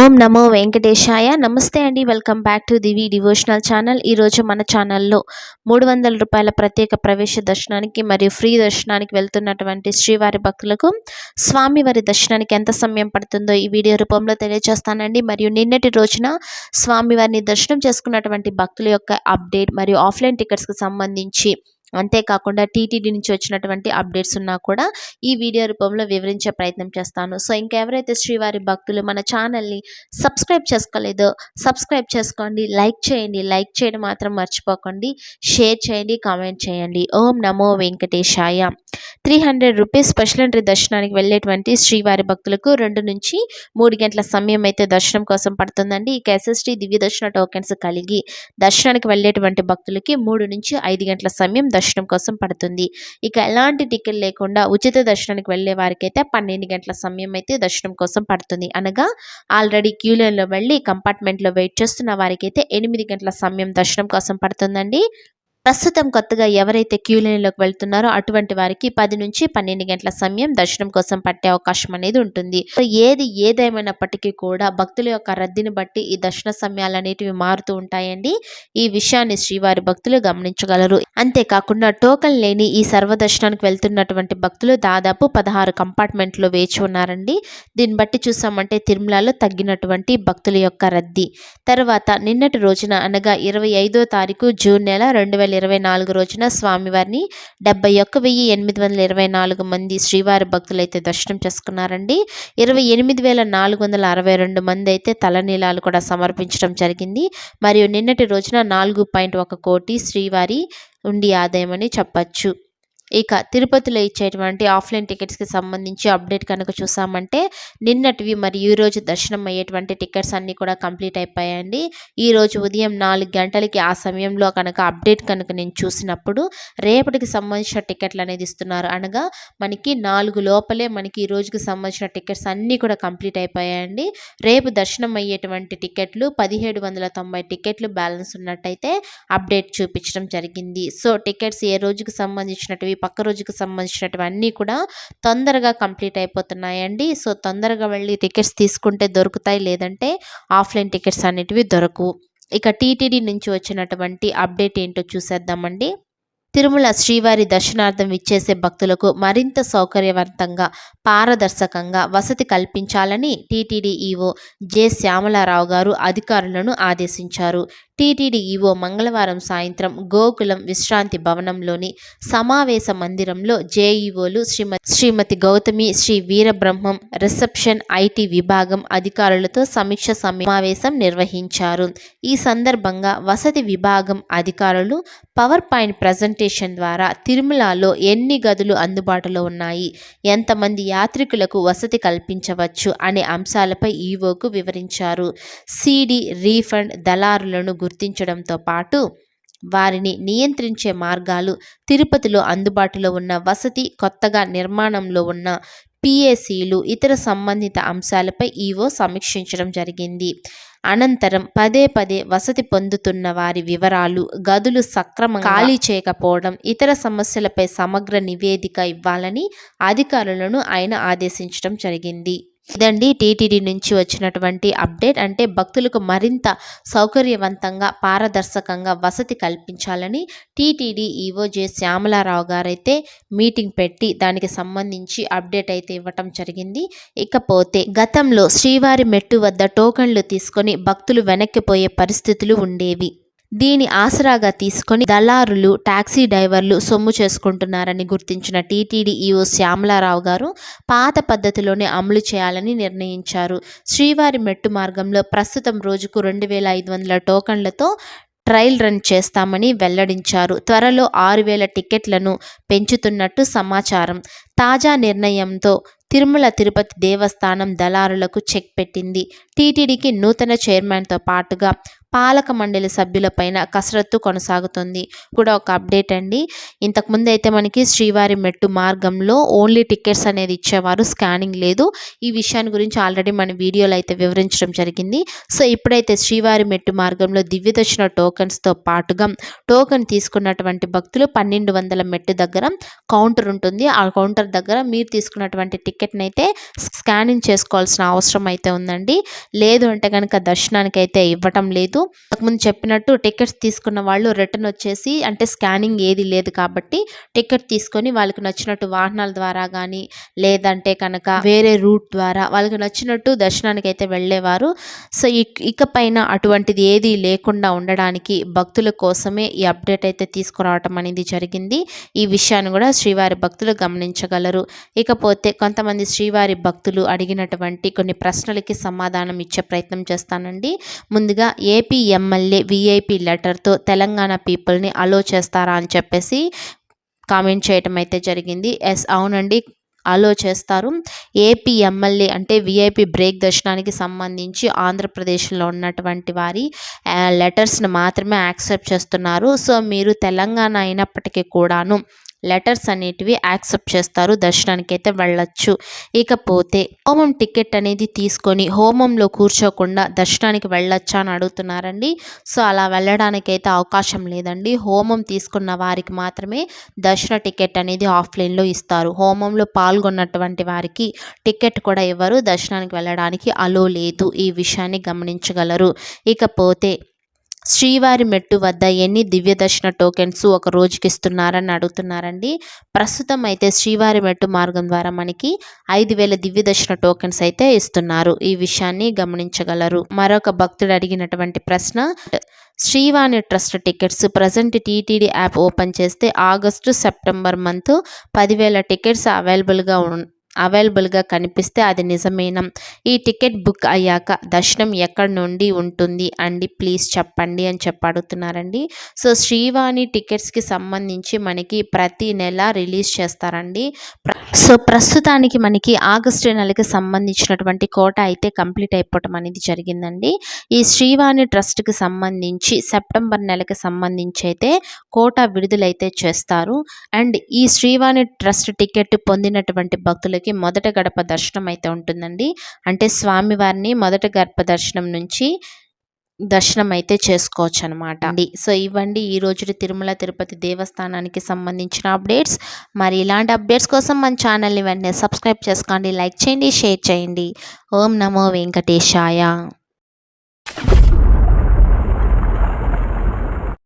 ఓం నమో వెంకటేశాయ. నమస్తే అండి, welcome back to Divi devotional channel. ఈరోజు మన ఛానల్లో 300 రూపాయల ప్రత్యేక ప్రవేశ దర్శనానికి మరియు ఫ్రీ దర్శనానికి వెళ్తున్నటువంటి శ్రీవారి భక్తులకు స్వామివారి దర్శనానికి ఎంత సమయం పడుతుందో ఈ వీడియో రూపంలో తెలియజేస్తానండి. మరియు నిన్నటి రోజున స్వామివారిని దర్శనం చేసుకున్నటువంటి భక్తుల యొక్క అప్డేట్ మరియు ఆఫ్లైన్ టికెట్స్కి సంబంధించి, అంతేకాకుండా టీటీడీ నుంచి వచ్చినటువంటి అప్డేట్స్ ఉన్నా కూడా ఈ వీడియో రూపంలో వివరించే ప్రయత్నం చేస్తాను. సో ఇంకెవరైతే శ్రీవారి భక్తులు మన ఛానల్ని సబ్స్క్రైబ్ చేసుకోలేదో సబ్స్క్రైబ్ చేసుకోండి, లైక్ చేయండి, లైక్ చేయడం మాత్రం మర్చిపోకండి, షేర్ చేయండి, కామెంట్ చేయండి. ఓం నమో వెంకటేశాయ. 300 రూపీస్ స్పెషల్ ఎంట్రీ దర్శనానికి వెళ్ళేటువంటి శ్రీవారి భక్తులకు 2 నుంచి 3 గంటల సమయం అయితే దర్శనం కోసం పడుతుందండి. ఇక ఎస్ఎస్టీ దివ్య దర్శన టోకెన్స్ కలిగి దర్శనానికి వెళ్ళేటువంటి భక్తులకి 3 నుంచి 5 గంటల సమయం దర్శనం కోసం పడుతుంది. ఇక ఎలాంటి టికెట్ లేకుండా ఉచిత దర్శనానికి వెళ్ళే వారికి అయితే 12 గంటల సమయం అయితే దర్శనం కోసం పడుతుంది. అనగా ఆల్రెడీ క్యూ లైన్లో వెళ్ళి కంపార్ట్మెంట్లో వెయిట్ చేస్తున్న వారికి అయితే 8 గంటల సమయం దర్శనం కోసం పడుతుందండి. ప్రస్తుతం కొత్తగా ఎవరైతే క్యూ లైన్లోకి వెళ్తున్నారో అటువంటి వారికి 10 నుంచి 12 గంటల సమయం దర్శనం కోసం పట్టే అవకాశం అనేది ఉంటుంది. ఏది ఏదేమైనప్పటికీ కూడా భక్తుల యొక్క రద్దీని బట్టి ఈ దర్శన సమయాలు అనేటివి మారుతూ ఉంటాయండి. ఈ విషయాన్ని శ్రీవారి భక్తులు గమనించగలరు. అంతేకాకుండా టోకన్ లేని ఈ సర్వదర్శనానికి వెళ్తున్నటువంటి భక్తులు దాదాపు 16 కంపార్ట్మెంట్లో వేచి ఉన్నారండి. దీన్ని బట్టి చూసామంటే తిరుమలలో తగ్గినటువంటి భక్తుల యొక్క రద్దీ. తర్వాత నిన్నటి రోజున అనగా 25వ తారీఖు జూన్ నెల 2024 రోజున స్వామివారిని 71,824 మంది శ్రీవారి భక్తులైతే దర్శనం చేసుకున్నారండి. 28,462 మంది అయితే తలనీలాలు కూడా సమర్పించడం జరిగింది. మరియు నిన్నటి రోజున 4.1 కోటి శ్రీవారి ఉండి ఆదాయం అని చెప్పచ్చు. ఇక తిరుపతిలో ఇచ్చేటువంటి ఆఫ్లైన్ టికెట్స్కి సంబంధించి అప్డేట్ కనుక చూసామంటే నిన్నటివి మరియు ఈరోజు దర్శనం అయ్యేటువంటి టికెట్స్ అన్నీ కూడా కంప్లీట్ అయిపోయాయండి. ఈరోజు ఉదయం 4 గంటలకి ఆ సమయంలో కనుక అప్డేట్ కనుక నేను చూసినప్పుడు రేపటికి సంబంధించిన టికెట్లు అనేది ఇస్తున్నారు. అనగా మనకి 4 లోపలే మనకి ఈ రోజుకి సంబంధించిన టికెట్స్ అన్నీ కూడా కంప్లీట్ అయిపోయాయండి. రేపు దర్శనం అయ్యేటువంటి టికెట్లు 1790 టికెట్లు బ్యాలెన్స్ ఉన్నట్టయితే అప్డేట్ చూపించడం జరిగింది. సో టికెట్స్ ఏ రోజుకి సంబంధించినటివి పక్క రోజుకి సంబంధించినటువంటి అన్నీ కూడా తొందరగా కంప్లీట్ అయిపోతున్నాయండి. సో తొందరగా వెళ్ళి టికెట్స్ తీసుకుంటే దొరుకుతాయి, లేదంటే ఆఫ్లైన్ టికెట్స్ అనేటివి దొరకవు. ఇక టీటీడీ నుంచి వచ్చినటువంటి అప్డేట్ ఏంటో చూసేద్దామండి. తిరుమల శ్రీవారి దర్శనార్థం విచ్చేసే భక్తులకు మరింత సౌకర్యవంతంగా, పారదర్శకంగా వసతి కల్పించాలని టీటీడీ ఈవో జె శ్యామలారావు గారు అధికారులను ఆదేశించారు. టీటీడీ ఈవో మంగళవారం సాయంత్రం గోకులం విశ్రాంతి భవనంలోని సమావేశ మందిరంలో జేఈఓలు శ్రీమతి గౌతమి, శ్రీ వీరబ్రహ్మం, రిసెప్షన్, ఐటీ విభాగం అధికారులతో సమీక్ష సమావేశం నిర్వహించారు. ఈ సందర్భంగా వసతి విభాగం అధికారులు పవర్ పాయింట్ ప్రజెంటేషన్ ద్వారా తిరుమలలో ఎన్ని గదులు అందుబాటులో ఉన్నాయి, ఎంతమంది యాత్రికులకు వసతి కల్పించవచ్చు అనే అంశాలపై ఈవోకు వివరించారు. సిడి రీఫండ్ దళారులను గుర్తించడంతో పాటు వారిని నియంత్రించే మార్గాలు, తిరుపతిలో అందుబాటులో ఉన్న వసతి, కొత్తగా నిర్మాణంలో ఉన్న పిఏసీలు, ఇతర సంబంధిత అంశాలపై ఈవో సమీక్షించడం జరిగింది. అనంతరం పదే వసతి పొందుతున్న వారి వివరాలు, గదులు సక్రమంగా ఖాళీ చేయకపోవడం, ఇతర సమస్యలపై సమగ్ర నివేదిక ఇవ్వాలని అధికారులను ఆయన ఆదేశించడం జరిగింది. ఇదండి టీటీడీ నుంచి వచ్చినటువంటి అప్డేట్. అంటే భక్తులకు మరింత సౌకర్యవంతంగా, పారదర్శకంగా వసతి కల్పించాలని టీటీడీ ఈవో జె శ్యామలారావు గారైతే మీటింగ్ పెట్టి దానికి సంబంధించి అప్డేట్ అయితే ఇవ్వటం జరిగింది. ఇకపోతే గతంలో శ్రీవారి మెట్టు వద్ద టోకన్లు తీసుకొని భక్తులు వెనక్కిపోయే పరిస్థితులు ఉండేవి. దీని ఆసరాగా తీసుకొని దళారులు, టాక్సీ డ్రైవర్లు సొమ్ము చేసుకుంటున్నారని గుర్తించిన టీటీడీ ఈవో శ్యామలారావు గారు పాత పద్ధతిలోనే అమలు చేయాలని నిర్ణయించారు. శ్రీవారి మెట్టు మార్గంలో ప్రస్తుతం రోజుకు 2500 టోకన్లతో ట్రయల్ రన్ చేస్తామని వెల్లడించారు. త్వరలో 6000 టికెట్లను పెంచుతున్నట్టు సమాచారం. తాజా నిర్ణయంతో తిరుమల తిరుపతి దేవస్థానం దళారులకు చెక్ పెట్టింది. టీటీడీకి నూతన చైర్మన్తో పాటుగా పాలక మండలి సభ్యులపైన కసరత్తు కొనసాగుతుంది కూడా ఒక అప్డేట్ అండి. ఇంతకుముందు అయితే మనకి శ్రీవారి మెట్టు మార్గంలో ఓన్లీ టికెట్స్ అనేది ఇచ్చేవారు, స్కానింగ్ లేదు. ఈ విషయాన్ని గురించి ఆల్రెడీ మన వీడియోలో అయితే వివరించడం జరిగింది. సో ఇప్పుడైతే శ్రీవారి మెట్టు మార్గంలో దివ్య దర్శన టోకెన్స్తో పాటుగా టోకెన్ తీసుకున్నటువంటి భక్తులు 1200 మెట్టు దగ్గర కౌంటర్ ఉంటుంది. ఆ కౌంటర్ దగ్గర మీరు తీసుకున్నటువంటి టికెట్ని అయితే స్కానింగ్ చేసుకోవాల్సిన అవసరం అయితే ఉందండి. లేదు అంటే కనుక దర్శనానికి అయితే ఇవ్వటం లేదు. ముందు చెప్పినట్టు టికెట్స్ తీసుకున్న వాళ్ళు రిటర్న్ వచ్చేసి, అంటే స్కానింగ్ ఏది లేదు కాబట్టి టికెట్ తీసుకొని వాళ్ళకి నచ్చినట్టు వాహనాల ద్వారా కానీ లేదంటే కనుక వేరే రూట్ ద్వారా వాళ్ళకి నచ్చినట్టు దర్శనానికి అయితే వెళ్ళేవారు. సో ఇకపైన అటువంటిది ఏది లేకుండా ఉండడానికి భక్తుల కోసమే ఈ అప్డేట్ అయితే తీసుకురావటం అనేది జరిగింది. ఈ విషయాన్ని కూడా శ్రీవారి భక్తులు గమనించగలరు. ఇకపోతే కొంతమంది శ్రీవారి భక్తులు అడిగినటువంటి కొన్ని ప్రశ్నలకి సమాధానం ఇచ్చే ప్రయత్నం చేస్తానండి. ముందుగా ఏపీ ఎమ్మెల్యే విఐపి లెటర్తో తెలంగాణ పీపుల్ని అలో చేస్తారా అని చెప్పేసి కామెంట్ చేయటం అయితే జరిగింది. ఎస్, అవునండి, అలో చేస్తారు. ఏపీ ఎమ్మెల్యే అంటే విఐపి బ్రేక్ దర్శనానికి సంబంధించి ఆంధ్రప్రదేశ్లో ఉన్నటువంటి వారి లెటర్స్ని మాత్రమే యాక్సెప్ట్ చేస్తున్నారు. సో మీరు తెలంగాణ అయినప్పటికీ కూడాను లెటర్స్ అనేటివి యాక్సెప్ట్ చేస్తారు, దర్శనానికి అయితే వెళ్ళొచ్చు. ఇకపోతే హోమం టికెట్ అనేది తీసుకొని హోమంలో కూర్చోకుండా దర్శనానికి వెళ్ళొచ్చా అని అడుగుతున్నారండి. సో అలా వెళ్ళడానికైతే అవకాశం లేదండి. హోమం తీసుకున్న వారికి మాత్రమే దర్శన టికెట్ అనేది ఆఫ్లైన్లో ఇస్తారు. హోమంలో పాల్గొన్నటువంటి వారికి టికెట్ కూడా ఇవ్వరు, దర్శనానికి వెళ్ళడానికి అలో లేదు. ఈ విషయాన్ని గమనించగలరు. ఇకపోతే శ్రీవారి మెట్టు వద్ద ఎన్ని దివ్య దర్శన టోకెన్స్ ఒక రోజుకి ఇస్తున్నారని అడుగుతున్నారండి. ప్రస్తుతం అయితే శ్రీవారి మెట్టు మార్గం ద్వారా మనకి 5000 దివ్య దర్శన టోకెన్స్ అయితే ఇస్తున్నారు. ఈ విషయాన్ని గమనించగలరు. మరొక భక్తుడు అడిగినటువంటి ప్రశ్న, Srivani trust tickets present TTD app open చేస్తే ఆగస్టు సెప్టెంబర్ మంత్ 10,000 టికెట్స్ అవైలబుల్గా కనిపిస్తే అది నిజమేనా? ఈ టికెట్ బుక్ అయ్యాక దర్శనం ఎక్కడి నుండి ఉంటుంది అండి, ప్లీజ్ చెప్పండి అని అడుగుతున్నారండి. సో శ్రీవాణి టికెట్స్కి సంబంధించి మనకి ప్రతి నెల రిలీజ్ చేస్తారండి. సో ప్రస్తుతానికి మనకి ఆగస్టు నెలకి సంబంధించినటువంటి కోట అయితే కంప్లీట్ అయిపోవటం అనేది జరిగిందండి. ఈ శ్రీవాణి ట్రస్ట్కి సంబంధించి సెప్టెంబర్ నెలకి సంబంధించి అయితే కోట విడుదలైతే చేస్తారు. అండ్ ఈ శ్రీవాణి ట్రస్ట్ టికెట్ పొందినటువంటి భక్తులకి మొదట గడప దర్శనం అయితే ఉంటుందండి. అంటే స్వామివారిని మొదట గడప దర్శనం నుంచి దర్శనం అయితే చేసుకోవచ్చు అనమాట అండి. సో ఇవ్వండి ఈ రోజు తిరుమల తిరుపతి దేవస్థానానికి సంబంధించిన అప్డేట్స్. మరి ఇలాంటి అప్డేట్స్ కోసం మన ఛానల్ని వెంటనే సబ్స్క్రైబ్ చేసుకోండి, లైక్ చేయండి, షేర్ చేయండి. ఓం నమో వెంకటేశాయ.